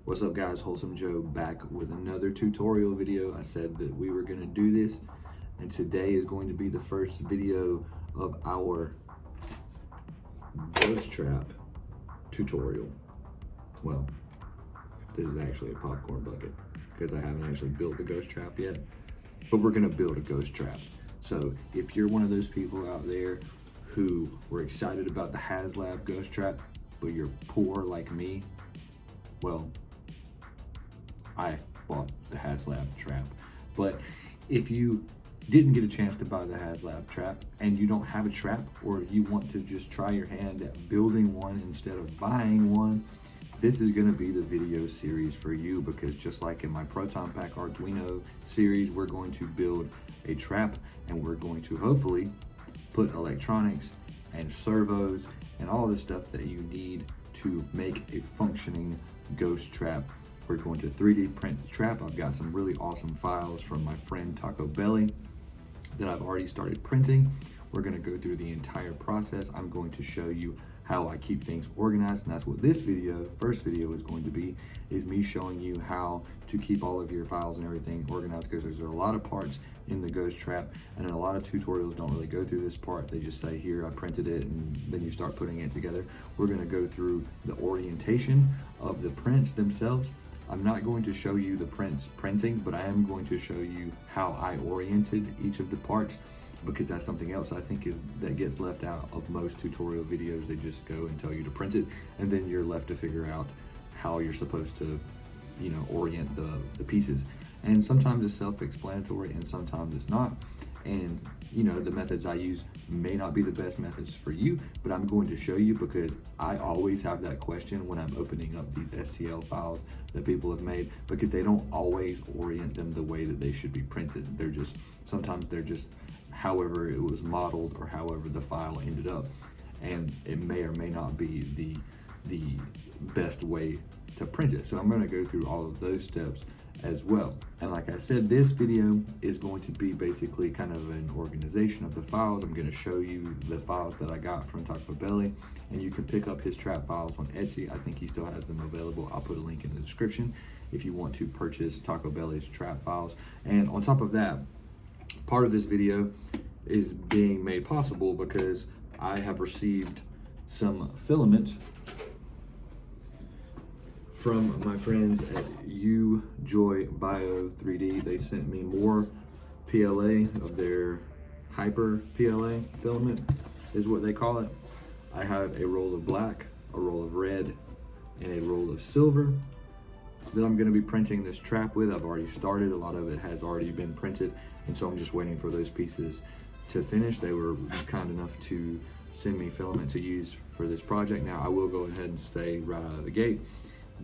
What's up guys, Wholesome Joe back with another tutorial video. I said that we were going to do this, and today is going to be the first video of our ghost trap tutorial. Well, this is actually a popcorn bucket because I haven't actually built the ghost trap yet, but we're going to build a ghost trap. So if you're one of those people out there who were excited about the HasLab ghost trap, but you're poor like me, well, I bought the HasLab trap. But if you didn't get a chance to buy the HasLab trap and you don't have a trap, or you want to just try your hand at building one instead of buying one, this is going to be the video series for you, because just like in my Proton Pack Arduino series, we're going to build a trap and we're going to hopefully put electronics and servos and all the stuff that you need to make a functioning ghost trap. We're going to 3D print the trap. I've got some really awesome files from my friend Taco Belly that I've already started printing. We're going to go through the entire process. I'm going to show you how I keep things organized, and that's what this video, first video, is going to be, is me showing you how to keep all of your files and everything organized, because there's a lot of parts in the ghost trap, and a lot of tutorials don't really go through this part. They just say, here, I printed it, and then you start putting it together. We're going to go through the orientation of the prints themselves. I'm not going to show you the prints printing, but I am going to show you how I oriented each of the parts, because that's something else I think that gets left out of most tutorial videos. They just go and tell you to print it, and then you're left to figure out how you're supposed to, orient the pieces. And sometimes it's self-explanatory and sometimes it's not. And the methods I use may not be the best methods for you, but I'm going to show you, because I always have that question when I'm opening up these STL files that people have made, because they don't always orient them the way that they should be printed. Sometimes they're just however it was modeled or however the file ended up, and it may or may not be the best way to print it. So I'm going to go through all of those steps as well. And like I said, this video is going to be basically kind of an organization of the files. I'm going to show you the files that I got from Taco Belly, and you can pick up his trap files on Etsy. I think he still has them available. I'll put a link in the description if you want to purchase Taco Belly's trap files. And on top of that, part of this video is being made possible because I have received some filament from my friends at Joy Bio 3D. They sent me more PLA of their hyper PLA filament, is what they call it. I have a roll of black, a roll of red, and a roll of silver that I'm going to be printing this trap with. I've already started. A lot of it has already been printed, and so I'm just waiting for those pieces to finish. They were kind enough to send me filament to use for this project. Now, I will go ahead and say right out of the gate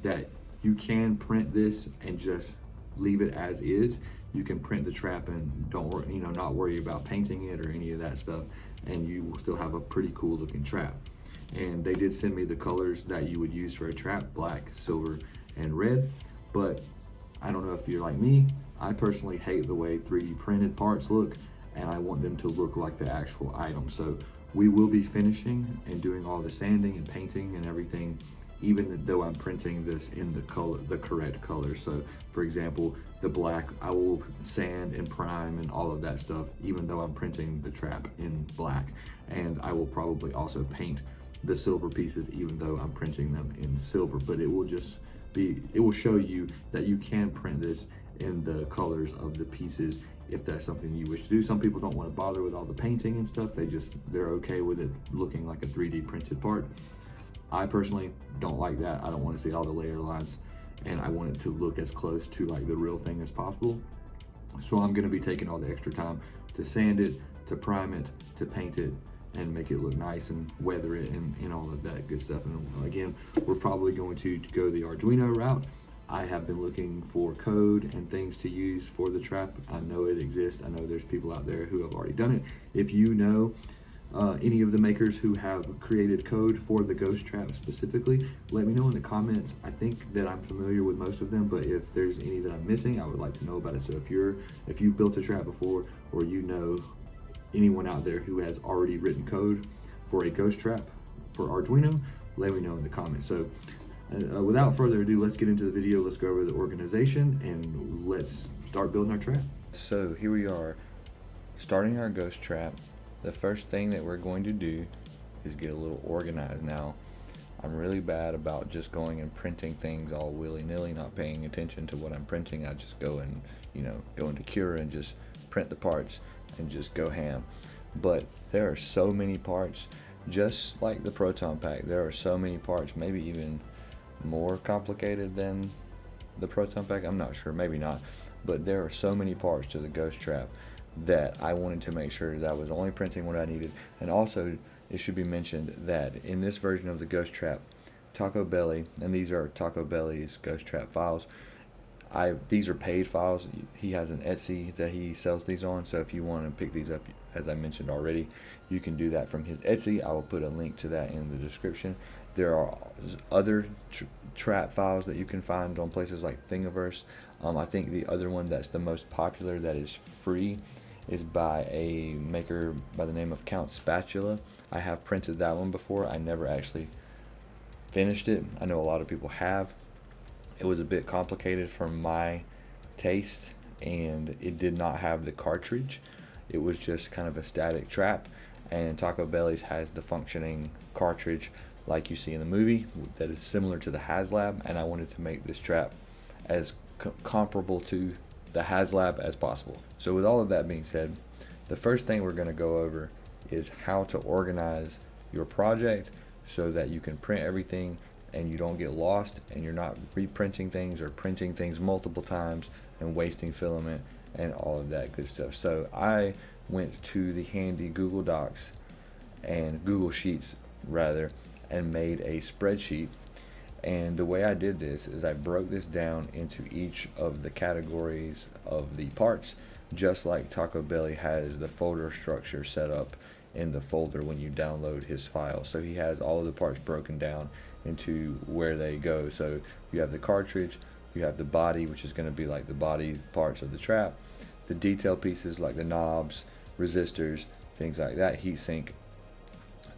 that you can print this and just leave it as is. You can print the trap and not worry about painting it or any of that stuff, and you will still have a pretty cool looking trap. And they did send me the colors that you would use for a trap: black, silver, and red. But I don't know if you're like me, I personally hate the way 3D printed parts look, and I want them to look like the actual item. So we will be finishing and doing all the sanding and painting and everything, even though I'm printing this in the correct color. So for example, the black, I will sand and prime and all of that stuff, even though I'm printing the trap in black. And I will probably also paint the silver pieces, even though I'm printing them in silver. But it will show you that you can print this in the colors of the pieces if that's something you wish to do. Some people don't want to bother with all the painting and stuff. They're okay with it looking like a 3D printed part. I personally don't like that. I don't want to see all the layer lines, and I want it to look as close to like the real thing as possible. So I'm going to be taking all the extra time to sand it, to prime it, to paint it, and make it look nice and weather it and all of that good stuff. And again, we're probably going to go the Arduino route. I have been looking for code and things to use for the trap. I know it exists. I know there's people out there who have already done it. If you know any of the makers who have created code for the ghost trap specifically, let me know in the comments. I think that I'm familiar with most of them, but if there's any that I'm missing, I would like to know about it. So if you built a trap before, or you know anyone out there who has already written code for a ghost trap for Arduino, let me know in the comments. So Without further ado, let's get into the video. Let's go over the organization and let's start building our trap. So here we are, starting our ghost trap. The first thing that we're going to do is get a little organized. Now, I'm really bad about just going and printing things all willy-nilly, not paying attention to what I'm printing. I just go and, go into Cura and just print the parts and just go ham. But there are so many parts, just like the Proton Pack. There are so many parts, maybe even more complicated than the Proton Pack. I'm not sure, maybe not. But there are so many parts to the ghost trap that I wanted to make sure that I was only printing what I needed. And also, it should be mentioned that in this version of the ghost trap, Taco Belly, and these are Taco Belly's ghost trap files. These are paid files. He has an Etsy that he sells these on, so if you want to pick these up, as I mentioned already, you can do that from his Etsy. I will put a link to that in the description. There are other trap files that you can find on places like Thingiverse. I think the other one that's the most popular that is free is by a maker by the name of Count Spatula. I have printed that one before. I never actually finished it. I know a lot of people have. It was a bit complicated for my taste, and it did not have the cartridge. It was just kind of a static trap, and Taco Bell's has the functioning cartridge like you see in the movie that is similar to the HasLab, and I wanted to make this trap as comparable to the HasLab as possible. So with all of that being said, the first thing we're going to go over is how to organize your project so that you can print everything and you don't get lost and you're not reprinting things or printing things multiple times and wasting filament and all of that good stuff. So I went to the handy Google Docs and Google Sheets rather and made a spreadsheet. And the way I did this is I broke this down into each of the categories of the parts, just like Taco Bell has the folder structure set up in the folder when you download his file. So he has all of the parts broken down into where they go. So you have the cartridge, you have the body, which is going to be like the body parts of the trap, the detail pieces like the knobs, resistors, things like that, heatsink,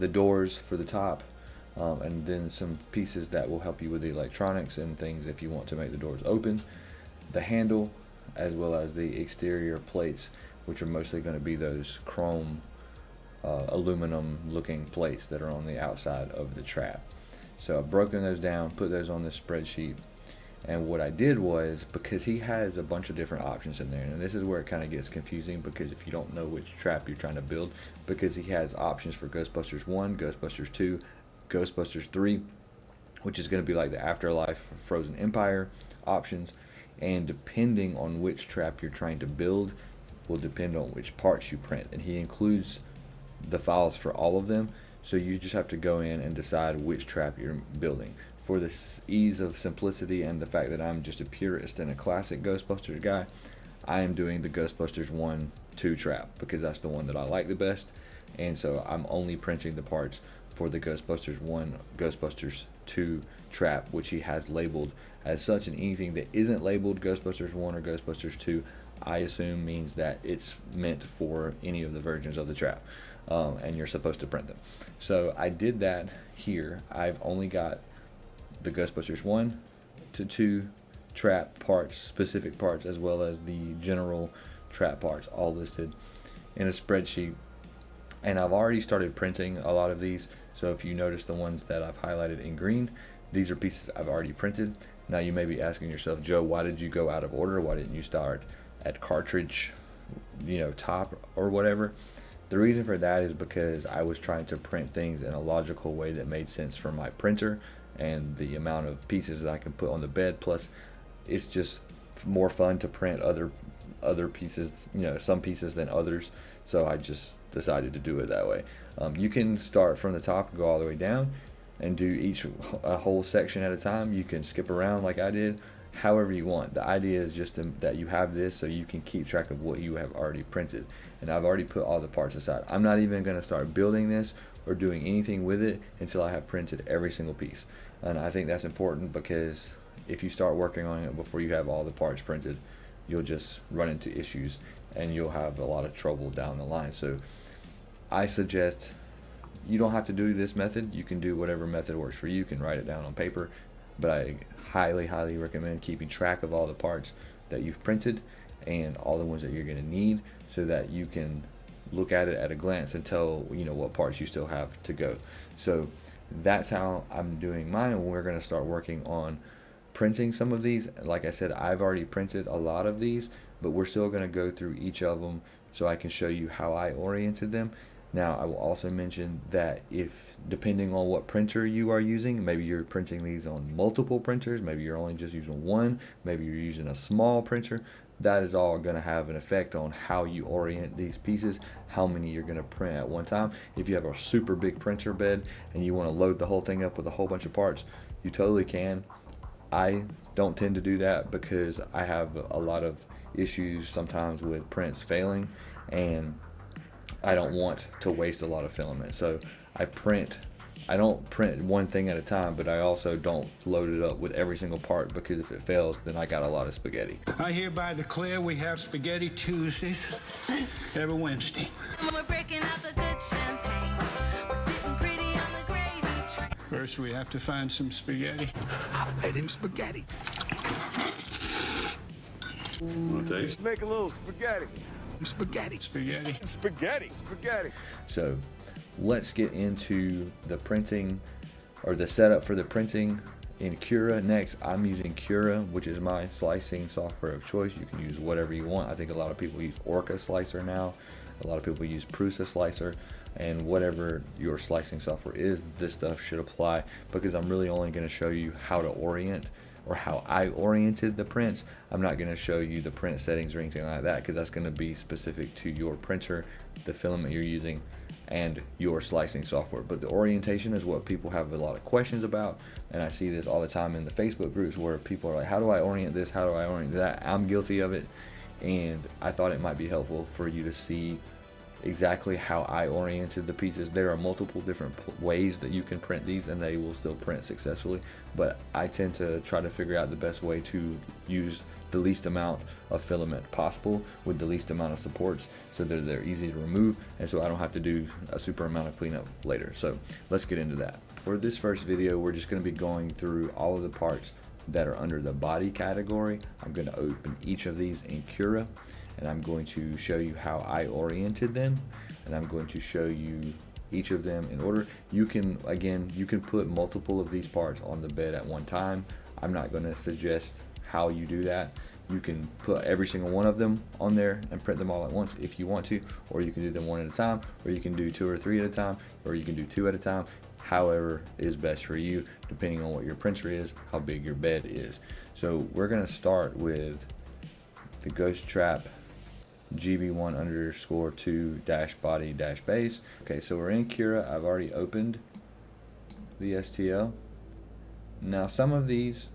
the doors for the top, and then some pieces that will help you with the electronics and things if you want to make the doors open, the handle, as well as the exterior plates, which are mostly going to be those chrome aluminum looking plates that are on the outside of the trap. So I've broken those down, put those on this spreadsheet, and what I did was, because he has a bunch of different options in there, and this is where it kind of gets confusing, because if you don't know which trap you're trying to build, because he has options for Ghostbusters 1, Ghostbusters 2, Ghostbusters 3, which is going to be like the Afterlife, Frozen Empire options, and depending on which trap you're trying to build will depend on which parts you print, and he includes the files for all of them, so you just have to go in and decide which trap you're building. For the ease of simplicity and the fact that I'm just a purist and a classic Ghostbusters guy, I am doing the Ghostbusters 1-2 trap because that's the one that I like the best, and so I'm only printing the parts for the Ghostbusters 1, Ghostbusters 2 trap, which he has labeled as such, and anything that isn't labeled Ghostbusters 1 or Ghostbusters 2, I assume means that it's meant for any of the versions of the trap, and you're supposed to print them. So I did that here. I've only got the Ghostbusters 1-2 trap parts, specific parts, as well as the general trap parts, all listed in a spreadsheet. And I've already started printing a lot of these. So if you notice the ones that I've highlighted in green, these are pieces I've already printed. Now you may be asking yourself, Joe, why did you go out of order? Why didn't you start at cartridge, top or whatever? The reason for that is because I was trying to print things in a logical way that made sense for my printer and the amount of pieces that I can put on the bed. Plus, it's just more fun to print other pieces, some pieces than others. So I just decided to do it that way. You can start from the top and go all the way down and do a whole section at a time. You can skip around like I did, however you want. The idea is just that you have this so you can keep track of what you have already printed. And I've already put all the parts aside. I'm not even going to start building this or doing anything with it until I have printed every single piece. And I think that's important, because if you start working on it before you have all the parts printed, you'll just run into issues and you'll have a lot of trouble down the line. So I suggest you don't have to do this method. You can do whatever method works for you. You can write it down on paper. but I highly recommend keeping track of all the parts that you've printed and all the ones that you're going to need, so that you can look at it at a glance and tell, you know, what parts you still have to go. So that's how I'm doing mine, and we're going to start working on printing some of these. Like I said, I've already printed a lot of these, but we're still going to go through each of them so I can show you how I oriented them. Now, I will also mention that if, depending on what printer you are using, maybe you're printing these on multiple printers, maybe you're only just using one, maybe you're using a small printer, that is all going to have an effect on how you orient these pieces, how many you're going to print at one time. If you have a super big printer bed and you want to load the whole thing up with a whole bunch of parts, you totally can. I don't tend to do that because I have a lot of issues sometimes with prints failing, and I don't want to waste a lot of filament. So I don't print one thing at a time, but I also don't load it up with every single part, because if it fails, then I got a lot of spaghetti. I hereby declare we have Spaghetti Tuesdays every Wednesday. We're breaking out the good champagne. We're sitting pretty on the gravy train. First, we have to find some spaghetti. I fed him spaghetti. Want to taste? Make a little spaghetti. Spaghetti. Spaghetti. Spaghetti. Spaghetti. So let's get into the printing, or the setup for the printing in Cura. Next, I'm using Cura, which is my slicing software of choice. You can use whatever you want. I think a lot of people use Orca Slicer now. A lot of people use Prusa Slicer, and whatever your slicing software is, this stuff should apply, because I'm really only going to show you how to orient, or how I oriented the prints. I'm not going to show you the print settings or anything like that, because that's going to be specific to your printer, the filament you're using, and your slicing software. But the orientation is what people have a lot of questions about, and I see this all the time in the Facebook groups where people are like, how do I orient this, how do I orient that? I'm guilty of it, and I thought it might be helpful for you to see exactly how I oriented the pieces. There are multiple different ways that you can print these, and they will still print successfully, but I tend to try to figure out the best way to use the least amount of filament possible with the least amount of supports, so that they're easy to remove, and so I don't have to do a super amount of cleanup later. So let's get into that. For this first video, we're just going to be going through all of the parts that are under the body category. I'm going to open each of these in Cura, and I'm going to show you how I oriented them, and I'm going to show you each of them in order. You can put multiple of these parts on the bed at one time. I'm not going to suggest how you do that. You can put every single one of them on there and print them all at once if you want to, or you can do them one at a time, or you can do 2 or 3 at a time, or you can do 2 at a time. However is best for you, depending on what your printer is, how big your bed is. So we're going to start with the Ghost Trap GB1_2-body-base. Okay, so we're in Cura. I've already opened the STL. Now, some of these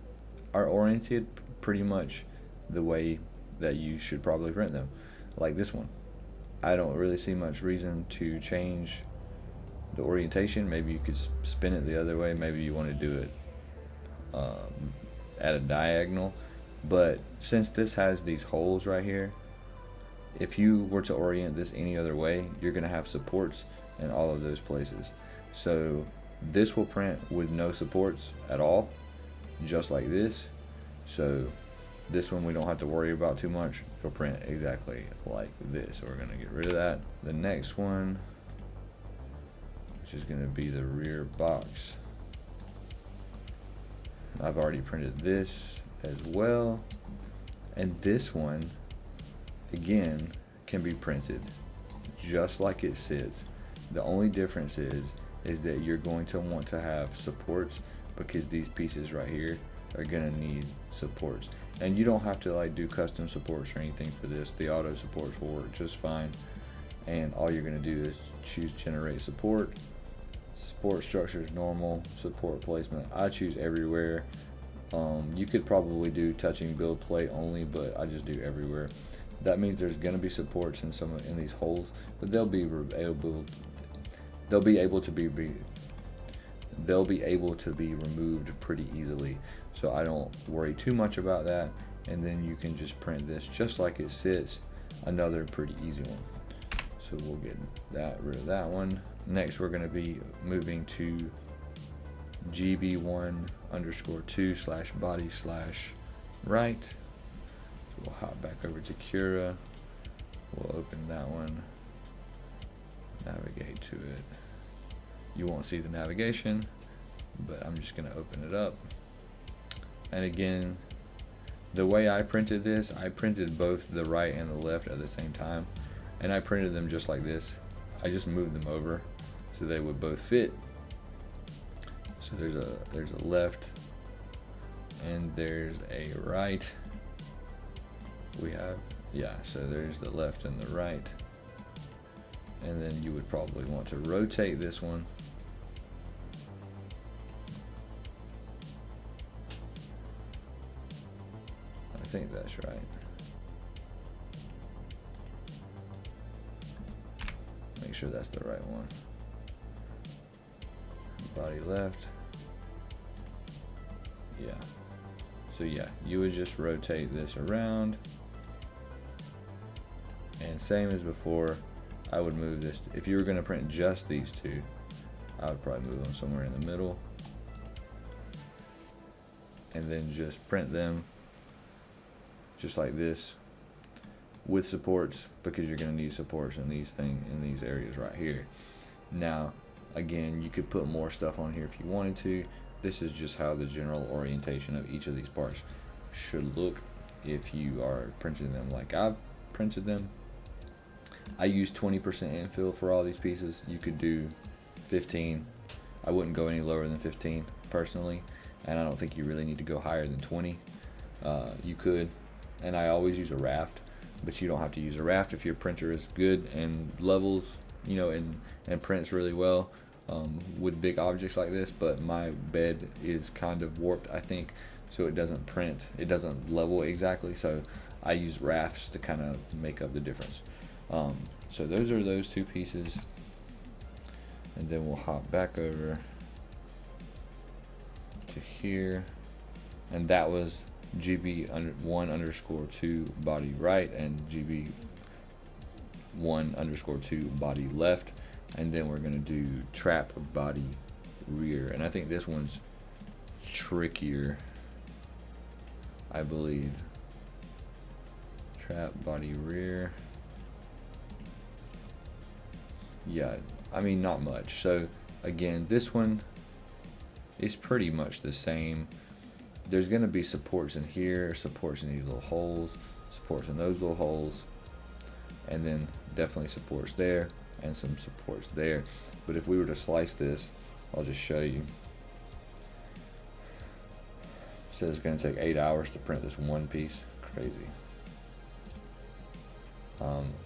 are oriented pretty much the way that you should probably print them, like this one. I don't really see much reason to change the orientation. Maybe you could spin it the other way. Maybe you want to do it at a diagonal, but since this has these holes right here, if you were to orient this any other way, you're going to have supports in all of those places. So this will print with no supports at all, just like this. So this one we don't have to worry about too much. It'll print exactly like this. So we're going to get rid of that. The next one, which is going to be the rear box, I've already printed this as well. And this one, again, can be printed just like it sits. The only difference is that you're going to want to have supports, because these pieces right here are going to need supports. And you don't have to like do custom supports or anything for this. The auto supports will work just fine, and all you're going to do is choose generate support. Support structures, normal, support placement. I choose everywhere. You could probably do touching build plate only, but I just do everywhere. That means there's going to be supports in in these holes, but they'll be able to be removed pretty easily. So I don't worry too much about that. And then you can just print this just like it sits. Another pretty easy one. So we'll get rid of that one. Next, we're going to be moving to GB1_2/body/right. So we'll hop back over to Cura. We'll open that one, navigate to it. You won't see the navigation, but I'm just gonna open it up. And again, the way I printed this, I printed both the right and the left at the same time, and I printed them just like this. I just moved them over so they would both fit. So there's a left and there's a right. We have, yeah, so there's the left and the right. And then you would probably want to rotate this one. I think that's right. Make sure that's the right one. Body left. Yeah. So yeah, you would just rotate this around. And same as before, I would move this. If you were going to print just these two, I would probably move them somewhere in the middle. And then just print them just like this with supports, because you're going to need supports in these areas right here. Now, again, you could put more stuff on here if you wanted to. This is just how the general orientation of each of these parts should look if you are printing them like I've printed them. I use 20% infill for all these pieces. You could do 15. I wouldn't go any lower than 15 personally, and I don't think you really need to go higher than 20. You could, and I always use a raft, but you don't have to use a raft if your printer is good and levels, you know, and prints really well with big objects like this. But my bed is kind of warped, I think, so it doesn't print, it doesn't level exactly, so I use rafts to kind of make up the difference. So those are those two pieces, and then we'll hop back over to here, and that was GB1_2 body right and GB1_2 body left, and then we're gonna do trap body rear, and I think this one's trickier, I believe. Trap body rear. Yeah, I mean, not much. So again, this one is pretty much the same. There's going to be supports in here, supports in these little holes, supports in those little holes, and then definitely supports there and some supports there. But if we were to slice this, I'll just show you. It says it's going to take 8 hours to print this one piece. Crazy.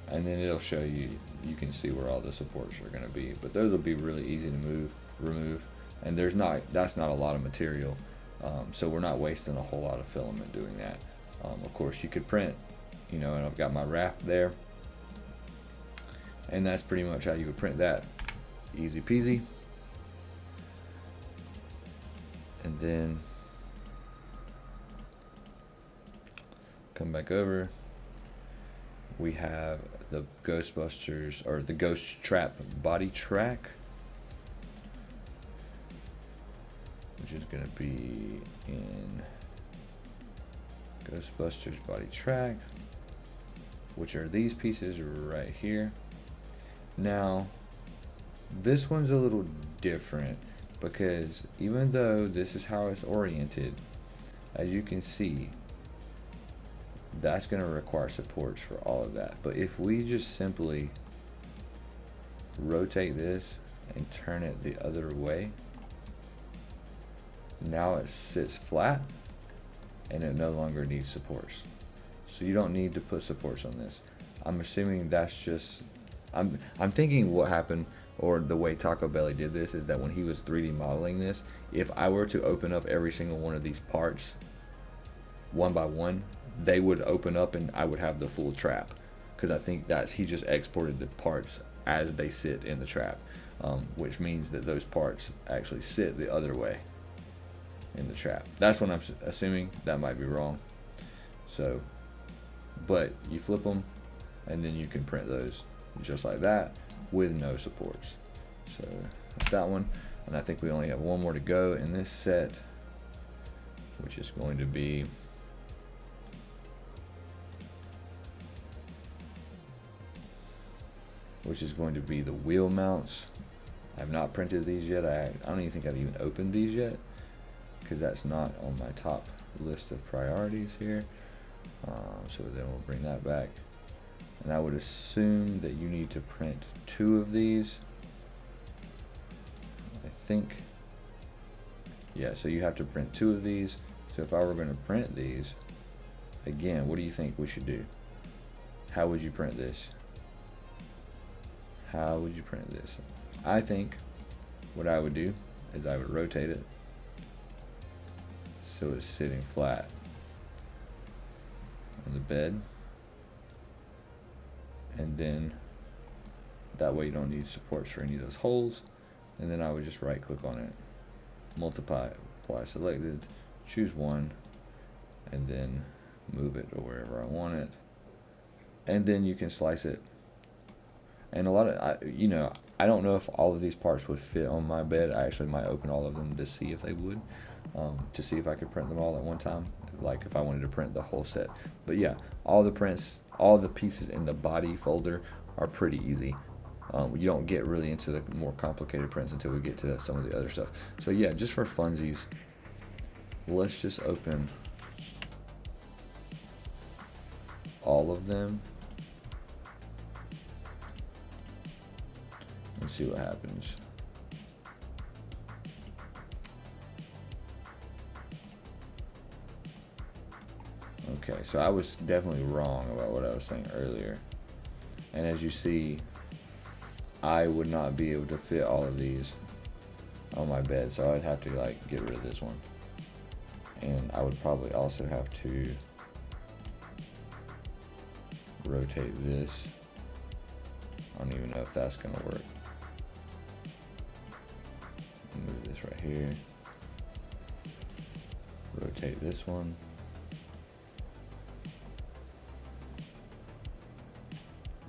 And then it'll show you, you can see where all the supports are going to be, but those will be really easy to remove, and that's not a lot of material, so we're not wasting a whole lot of filament doing that. Of course you could print, you know, and I've got my raft there, and that's pretty much how you would print that. Easy peasy. And then come back over. We have the Ghostbusters, or the Ghost Trap body track, which is going to be in Ghostbusters body track, which are these pieces right here. Now, this one's a little different, because even though this is how it's oriented, as you can see, that's going to require supports for all of that. But if we just simply rotate this and turn it the other way, now it sits flat and it no longer needs supports. So you don't need to put supports on this. I'm assuming that's just, I'm thinking what happened, or the way Taco Belly did this, is that when he was 3D modeling this, if I were to open up every single one of these parts one by one, they would open up and I would have the full trap, because I think he just exported the parts as they sit in the trap, which means that those parts actually sit the other way in the trap. That's what I'm assuming. That might be wrong. So, but you flip them and then you can print those just like that with no supports. So that's that one. And I think we only have one more to go in this set, which is going to be the wheel mounts. I have not printed these yet. I don't even think I've even opened these yet, because that's not on my top list of priorities here. So then we'll bring that back. And I would assume that you need to print 2 of these. I think. Yeah, so you have to print 2 of these. So if I were going to print these, again, what do you think we should do? How would you print this? How would you print this? I think what I would do is I would rotate it so it's sitting flat on the bed, and then that way you don't need supports for any of those holes. And then I would just right click on it, multiply, apply selected, choose one, and then move it to wherever I want it, and then you can slice it. And a lot of, I don't know if all of these parts would fit on my bed. I actually might open all of them to see if they would, to see if I could print them all at one time, like if I wanted to print the whole set. But yeah, all the prints, all the pieces in the body folder are pretty easy. You don't get really into the more complicated prints until we get to some of the other stuff. So yeah, just for funsies, let's just open all of them and see what happens. Okay, so I was definitely wrong about what I was saying earlier. And as you see, I would not be able to fit all of these on my bed, so I'd have to like get rid of this one. And I would probably also have to rotate this. I don't even know if that's gonna work. Move this right here. Rotate this one.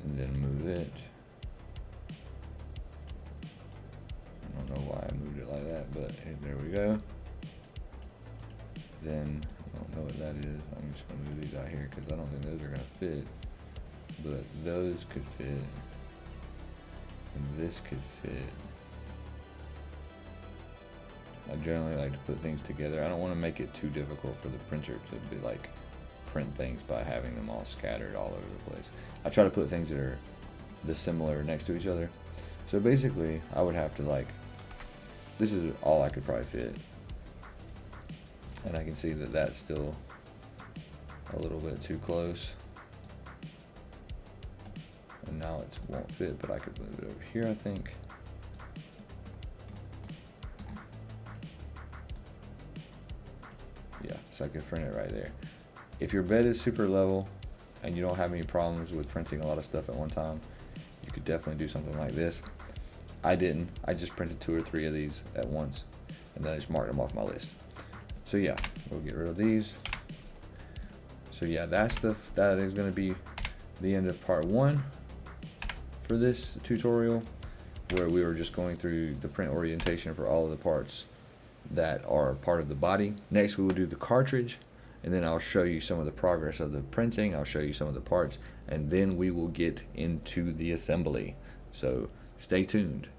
And then move it. I don't know why I moved it like that, but hey, there we go. Then, I don't know what that is. I'm just gonna move these out here because I don't think those are gonna fit. But those could fit. And this could fit. I generally like to put things together. I don't want to make it too difficult for the printer to be like print things by having them all scattered all over the place. I try to put things that are similar next to each other. So basically, I would have to like, this is all I could probably fit. And I can see that that's still a little bit too close. And now it won't fit, but I could move it over here, I think. Yeah, so I could print it right there. If your bed is super level and you don't have any problems with printing a lot of stuff at one time, you could definitely do something like this. I didn't. I just printed 2 or 3 of these at once, and then I just marked them off my list. So yeah, we'll get rid of these. So yeah, that is going to be the end of part 1 for this tutorial, where we were just going through the print orientation for all of the parts that are part of the body. Next we will do the cartridge, and then I'll show you some of the progress of the printing. I'll show you some of the parts, and then we will get into the assembly. So stay tuned.